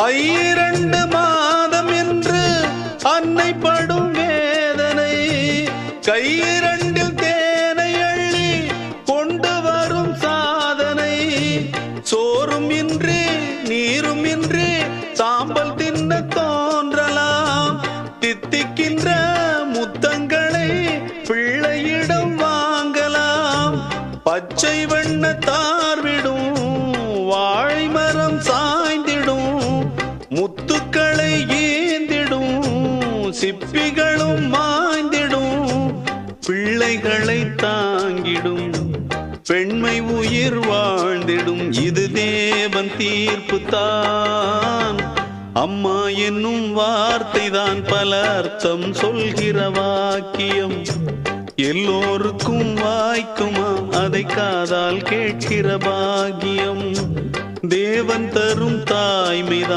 2 மாதம் என்று அன்னை படும் வேதனை, கையிரண்டில் தேனை அள்ளி கொண்டு வரும் சாதனை. சோறும் இன்றி நீரும் இன்றி சாம்பல் தின்ன தோன்றலாம், தித்திக்கின்ற முத்தங்களை பிள்ளையிடம் வாங்கலாம். பச்சை வண்ணத்தார் விடும் வாழை மரம் சாய்ந்திடும், முத்துக்களை ஏந்திடும் சிப்பிகளும் மாய்ந்திடும். பிள்ளைகளை தாங்கிடும் பெண்மை உயிர் வாழ்ந்திடும், இது தேவன் தீர்ப்பு தான். அம்மா என்னும் வார்த்தை தான் பல அர்த்தம் சொல்கிற வாக்கியம். எல்லோருக்கும் வாய்க்குமா அதை காதால் கேட்கிற பாக்கியம். தேவன் தரும் தாய்மைதான்.